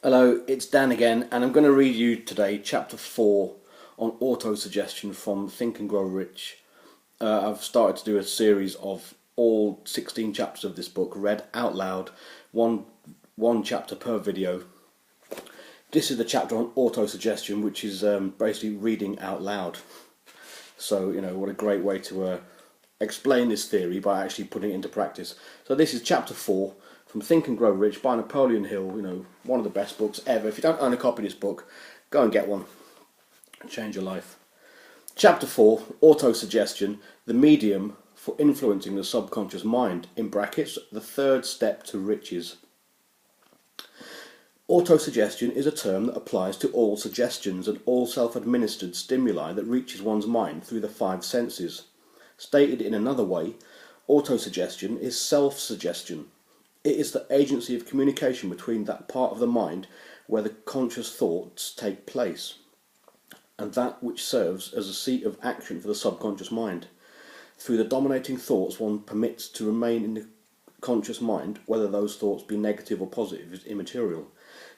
Hello, it's Dan again, and I'm going to read you today chapter 4 on autosuggestion from Think and Grow Rich. I've started to do a series of all 16 chapters of this book read out loud, one chapter per video. This is the chapter on autosuggestion, which is basically reading out loud. So, what a great way to explain this theory by actually putting it into practice. So this is chapter 4 from Think and Grow Rich by Napoleon Hill, one of the best books ever. If you don't own a copy of this book, go and get one and change your life. Chapter 4, Autosuggestion, the medium for influencing the subconscious mind, in brackets, the third step to riches. Autosuggestion is a term that applies to all suggestions and all self-administered stimuli that reaches one's mind through the five senses. Stated in another way, autosuggestion is self-suggestion. It is the agency of communication between that part of the mind where the conscious thoughts take place, and that which serves as a seat of action for the subconscious mind. Through the dominating thoughts one permits to remain in the conscious mind, whether those thoughts be negative or positive is immaterial.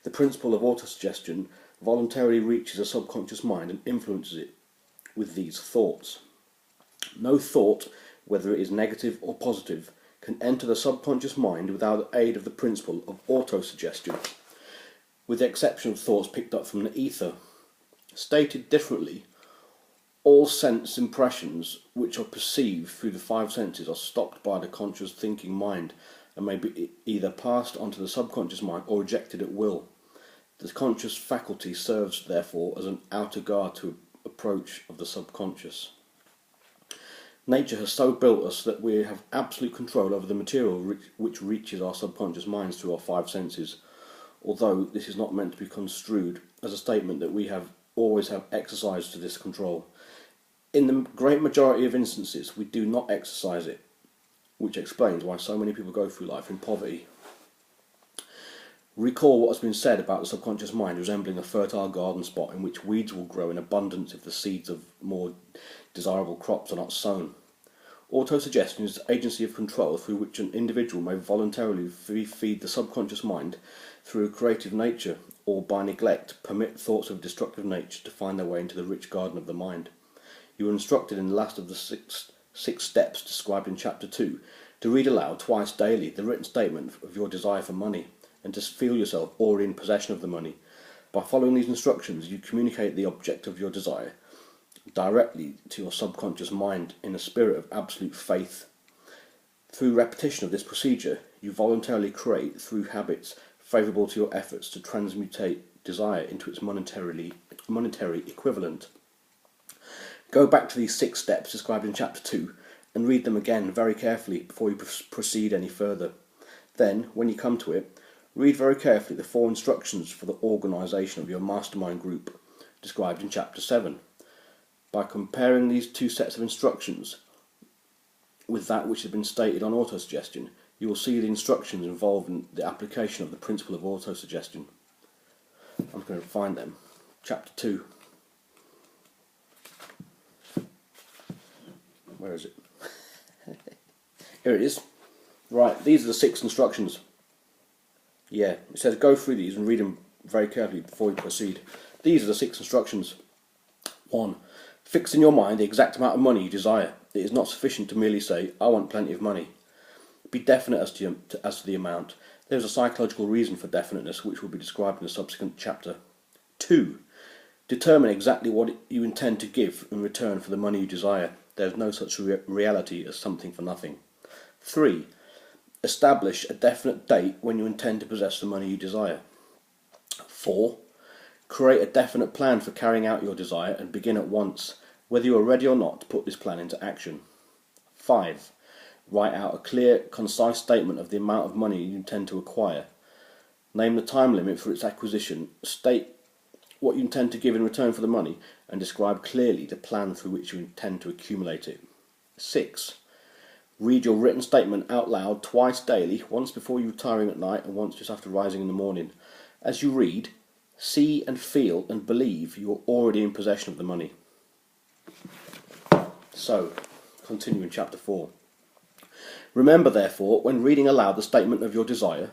The principle of autosuggestion voluntarily reaches a subconscious mind and influences it with these thoughts. No thought, whether it is negative or positive, can enter the subconscious mind without the aid of the principle of autosuggestion, with the exception of thoughts picked up from the ether. Stated differently, all sense impressions which are perceived through the five senses are stopped by the conscious thinking mind and may be either passed onto the subconscious mind or rejected at will. The conscious faculty serves, therefore, as an outer guard to approach of the subconscious. Nature has so built us that we have absolute control over the material which reaches our subconscious minds through our five senses, although this is not meant to be construed as a statement that we always have exercised to this control. In the great majority of instances, we do not exercise it, which explains why so many people go through life in poverty. Recall what has been said about the subconscious mind resembling a fertile garden spot in which weeds will grow in abundance if the seeds of more desirable crops are not sown. Autosuggestion is the agency of control through which an individual may voluntarily feed the subconscious mind through a creative nature, or by neglect permit thoughts of destructive nature to find their way into the rich garden of the mind. You were instructed in the last of the six steps described in chapter 2 to read aloud twice daily the written statement of your desire for money, and to feel yourself already in possession of the money. By following these instructions, you communicate the object of your desire directly to your subconscious mind in a spirit of absolute faith. Through repetition of this procedure, you voluntarily create, through habits favourable to your efforts, to transmutate desire into its monetary equivalent. Go back to these 6 steps described in chapter 2 and read them again very carefully before you proceed any further. Then, when you come to it, read very carefully the 4 instructions for the organisation of your mastermind group described in chapter 7. By comparing these 2 sets of instructions with that which has been stated on autosuggestion, you will see the instructions involved in the application of the principle of autosuggestion. I'm going to find them. Chapter 2. Where is it? Here it is. Right, these are the 6 instructions. Yeah, it says go through these and read them very carefully before you proceed. These are the 6 instructions. 1. Fix in your mind the exact amount of money you desire. It is not sufficient to merely say, I want plenty of money. Be definite as to the amount. There is a psychological reason for definiteness which will be described in a subsequent chapter. 2. Determine exactly what you intend to give in return for the money you desire. There is no such reality as something for nothing. 3. Establish a definite date when you intend to possess the money you desire. 4. Create a definite plan for carrying out your desire and begin at once, whether you are ready or not to put this plan into action. 5. Write out a clear, concise statement of the amount of money you intend to acquire. Name the time limit for its acquisition, state what you intend to give in return for the money, and describe clearly the plan through which you intend to accumulate it. 6. Read your written statement out loud twice daily, once before you retiring at night and once just after rising in the morning. As you read, see and feel and believe you are already in possession of the money. So, continue in chapter 4. Remember, therefore, when reading aloud the statement of your desire,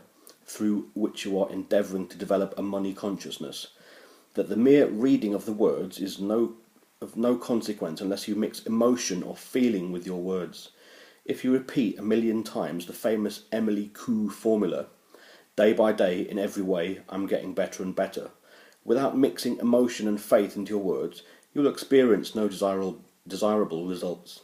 through which you are endeavouring to develop a money consciousness, that the mere reading of the words is of no consequence unless you mix emotion or feeling with your words. If you repeat 1,000,000 times the famous Emily Koo formula, day by day, in every way, I'm getting better and better, without mixing emotion and faith into your words, you will experience no desirable results.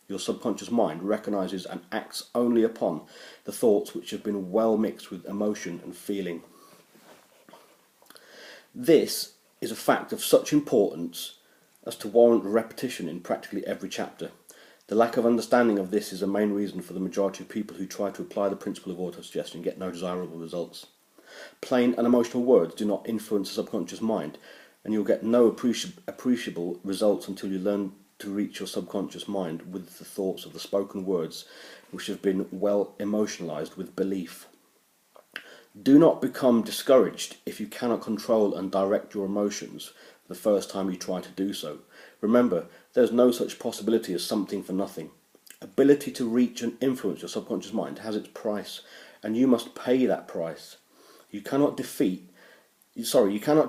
Your subconscious mind recognises and acts only upon the thoughts which have been well mixed with emotion and feeling. This is a fact of such importance as to warrant repetition in practically every chapter. The lack of understanding of this is a main reason for the majority of people who try to apply the principle of autosuggestion and get no desirable results. Plain and emotional words do not influence the subconscious mind, and you'll get no appreciable results until you learn to reach your subconscious mind with the thoughts of the spoken words which have been well emotionalized with belief. Do not become discouraged if you cannot control and direct your emotions the first time you try to do so. Remember, there is no such possibility as something for nothing. Ability to reach and influence your subconscious mind has its price, and you must pay that price. You cannot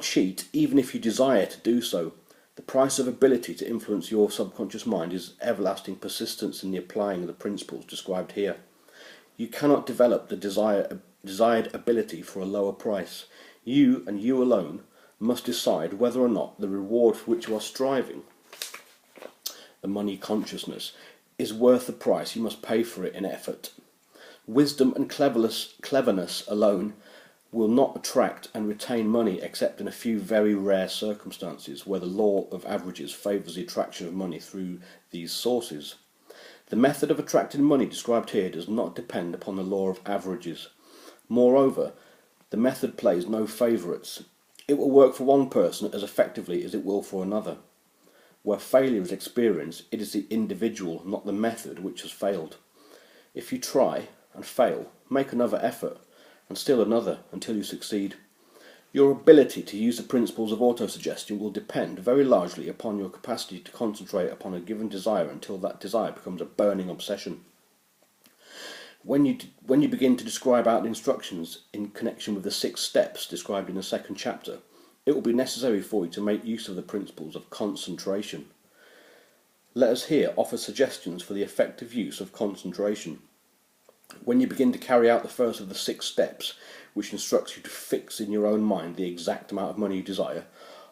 cheat even if you desire to do so. The price of ability to influence your subconscious mind is everlasting persistence in the applying of the principles described here. You cannot develop the desired ability for a lower price. You, and you alone, must decide whether or not the reward for which you are striving, the money consciousness, is worth the price you must pay for it in effort. Wisdom and cleverness alone will not attract and retain money except in a few very rare circumstances where the law of averages favours the attraction of money through these sources. The method of attracting money described here does not depend upon the law of averages. Moreover, the method plays no favourites. It will work for one person as effectively as it will for another. Where failure is experienced, it is the individual, not the method, which has failed. If you try and fail, make another effort, and still another, until you succeed. Your ability to use the principles of autosuggestion will depend very largely upon your capacity to concentrate upon a given desire until that desire becomes a burning obsession. When you begin to describe out the instructions in connection with the 6 steps described in the 2nd chapter, it will be necessary for you to make use of the principles of concentration. Let us here offer suggestions for the effective use of concentration. When you begin to carry out the first of the 6 steps, which instructs you to fix in your own mind the exact amount of money you desire,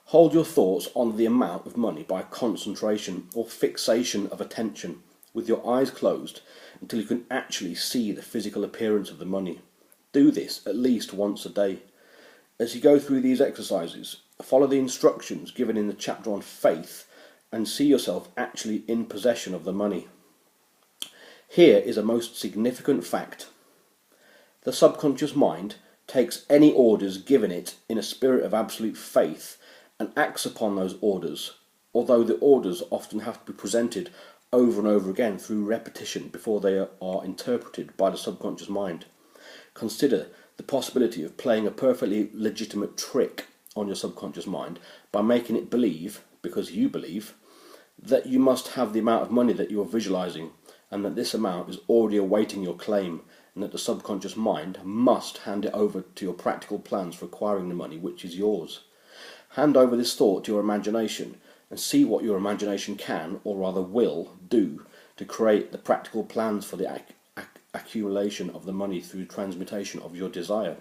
hold your thoughts on the amount of money by concentration or fixation of attention, with your eyes closed, until you can actually see the physical appearance of the money. Do this at least once a day. As you go through these exercises, follow the instructions given in the chapter on faith and see yourself actually in possession of the money. Here is a most significant fact. The subconscious mind takes any orders given it in a spirit of absolute faith and acts upon those orders, although the orders often have to be presented over and over again through repetition before they are interpreted by the subconscious mind. Consider the possibility of playing a perfectly legitimate trick on your subconscious mind by making it believe, because you believe, that you must have the amount of money that you are visualizing, and that this amount is already awaiting your claim, and that the subconscious mind must hand it over to your practical plans for acquiring the money which is yours. Hand over this thought to your imagination and see what your imagination can, or rather will, do to create the practical plans for the accumulation of the money through transmutation of your desire.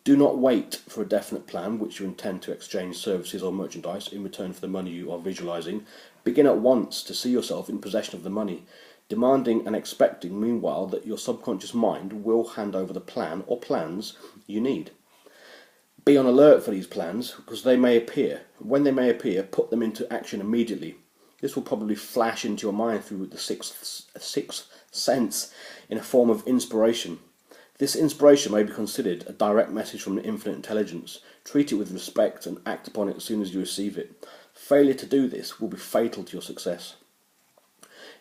Do not wait for a definite plan which you intend to exchange services or merchandise in return for the money you are visualizing. Begin at once to see yourself in possession of the money, demanding and expecting meanwhile that your subconscious mind will hand over the plan or plans you need. Be on alert for these plans, because they may appear. When they may appear, put them into action immediately. This will probably flash into your mind through the sixth sense in a form of inspiration. This inspiration may be considered a direct message from the infinite intelligence. Treat it with respect and act upon it as soon as you receive it. Failure to do this will be fatal to your success.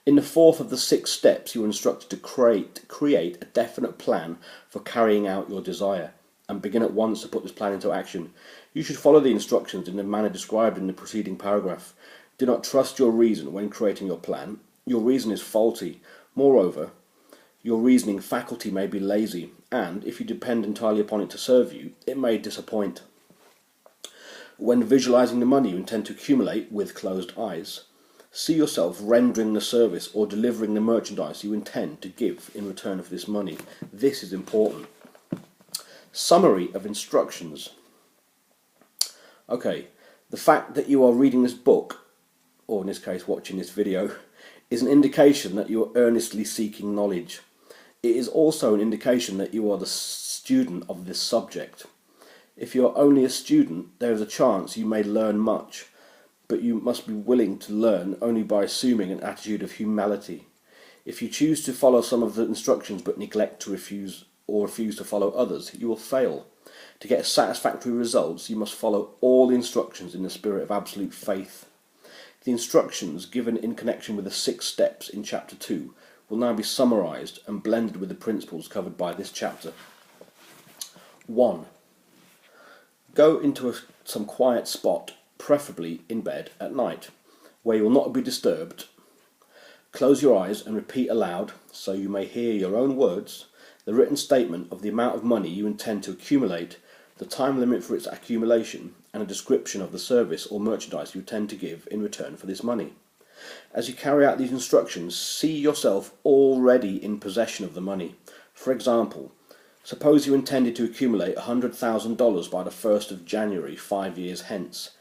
In the 4th of the 6 steps, you are instructed to create a definite plan for carrying out your desire, and begin at once to put this plan into action. You should follow the instructions in the manner described in the preceding paragraph. Do not trust your reason when creating your plan. Your reason is faulty. Moreover, your reasoning faculty may be lazy, and if you depend entirely upon it to serve you, it may disappoint. When visualizing the money you intend to accumulate with closed eyes, see yourself rendering the service or delivering the merchandise you intend to give in return for this money. This is important. Summary of instructions. Okay, the fact that you are reading this book, or in this case watching this video, is an indication that you are earnestly seeking knowledge. It is also an indication that you are the student of this subject. If you are only a student, there is a chance you may learn much, but you must be willing to learn only by assuming an attitude of humility. If you choose to follow some of the instructions but neglect to refuse to follow others, you will fail. To get satisfactory results, you must follow all the instructions in the spirit of absolute faith. The instructions given in connection with the 6 steps in Chapter 2 will now be summarised and blended with the principles covered by this chapter. 1. Go into some quiet spot, preferably in bed at night, where you will not be disturbed. Close your eyes and repeat aloud, so you may hear your own words, the written statement of the amount of money you intend to accumulate, the time limit for its accumulation, and a description of the service or merchandise you intend to give in return for this money. As you carry out these instructions, see yourself already in possession of the money. For example, suppose you intended to accumulate $100,000 by the 1st of January 5 years hence,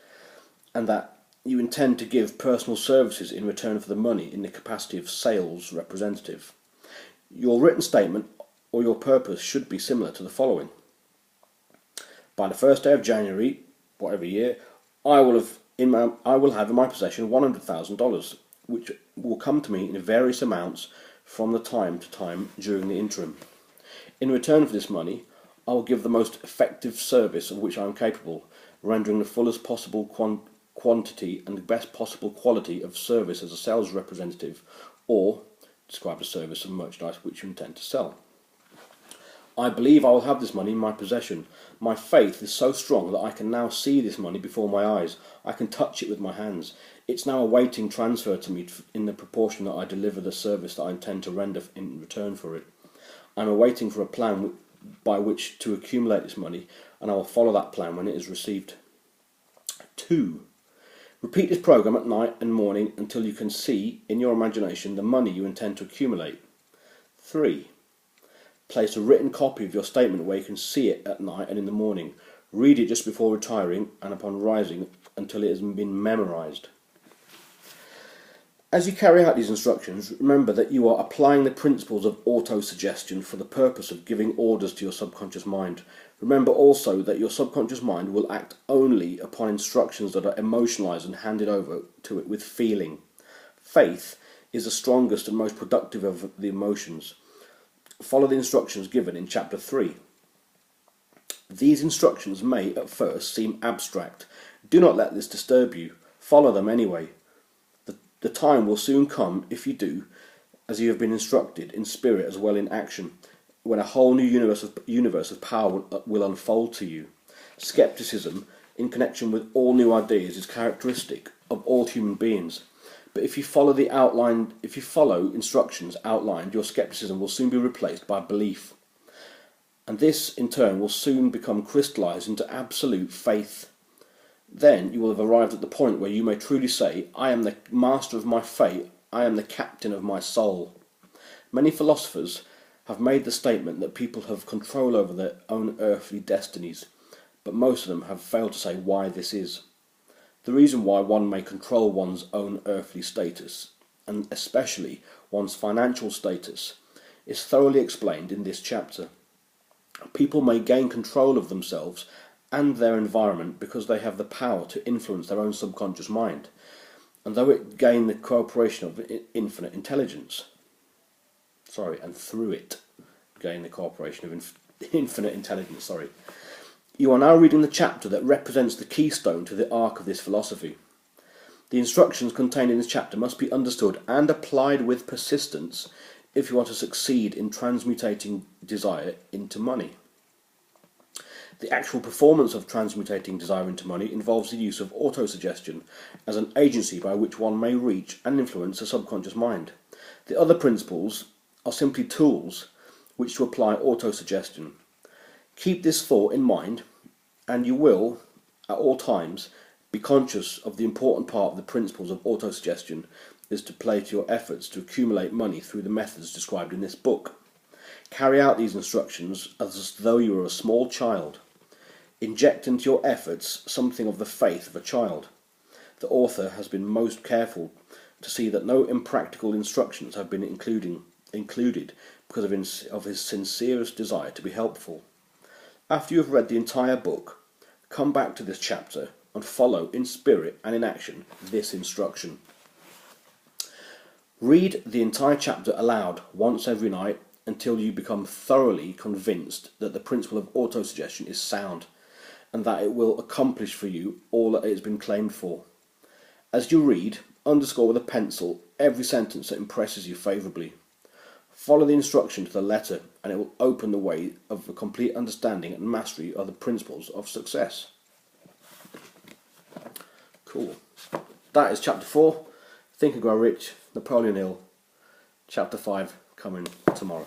and that you intend to give personal services in return for the money in the capacity of sales representative. Your written statement or your purpose should be similar to the following. By the 1st day of January, whatever year, I will have in my possession $100,000, which will come to me in various amounts from the time to time during the interim. In return for this money, I will give the most effective service of which I am capable, rendering the fullest possible quantity and the best possible quality of service as a sales representative, or describe the service and merchandise which you intend to sell. I believe I will have this money in my possession. My faith is so strong that I can now see this money before my eyes. I can touch it with my hands. It's now awaiting transfer to me in the proportion that I deliver the service that I intend to render in return for it. I am awaiting for a plan by which to accumulate this money, and I will follow that plan when it is received. 2. Repeat this program at night and morning until you can see in your imagination the money you intend to accumulate. 3. Place a written copy of your statement where you can see it at night and in the morning. Read it just before retiring and upon rising until it has been memorised. As you carry out these instructions, remember that you are applying the principles of autosuggestion for the purpose of giving orders to your subconscious mind. Remember also that your subconscious mind will act only upon instructions that are emotionalised and handed over to it with feeling. Faith is the strongest and most productive of the emotions. Follow the instructions given in Chapter 3. These instructions may at first seem abstract. Do not let this disturb you. Follow them anyway. The time will soon come, if you do, as you have been instructed, in spirit as well in action, when a whole new universe of power will unfold to you. Skepticism, in connection with all new ideas, is characteristic of all human beings. But if you follow instructions outlined, your skepticism will soon be replaced by belief. And this, in turn, will soon become crystallized into absolute faith. Then you will have arrived at the point where you may truly say, I am the master of my fate, I am the captain of my soul. Many philosophers have made the statement that people have control over their own earthly destinies, but most of them have failed to say why this is. The reason why one may control one's own earthly status, and especially one's financial status, is thoroughly explained in this chapter. People may gain control of themselves and their environment because they have the power to influence their own subconscious mind, and though it gain the cooperation of infinite intelligence. And through it gain the cooperation of infinite intelligence. You are now reading the chapter that represents the keystone to the arc of this philosophy. The instructions contained in this chapter must be understood and applied with persistence if you are to succeed in transmutating desire into money. The actual performance of transmutating desire into money involves the use of autosuggestion as an agency by which one may reach and influence the subconscious mind. The other principles are simply tools which to apply autosuggestion. Keep this thought in mind, and you will, at all times, be conscious of the important part of the principles of autosuggestion is to play to your efforts to accumulate money through the methods described in this book. Carry out these instructions as though you were a small child. Inject into your efforts something of the faith of a child. The author has been most careful to see that no impractical instructions have been included because of his sincerest desire to be helpful. After you have read the entire book, come back to this chapter and follow in spirit and in action this instruction. Read the entire chapter aloud once every night until you become thoroughly convinced that the principle of autosuggestion is sound and that it will accomplish for you all that it has been claimed for. As you read, underscore with a pencil every sentence that impresses you favourably. Follow the instruction to the letter and it will open the way of a complete understanding and mastery of the principles of success. Cool. That is chapter 4, Think and Grow Rich, Napoleon Hill. Chapter 5 coming tomorrow.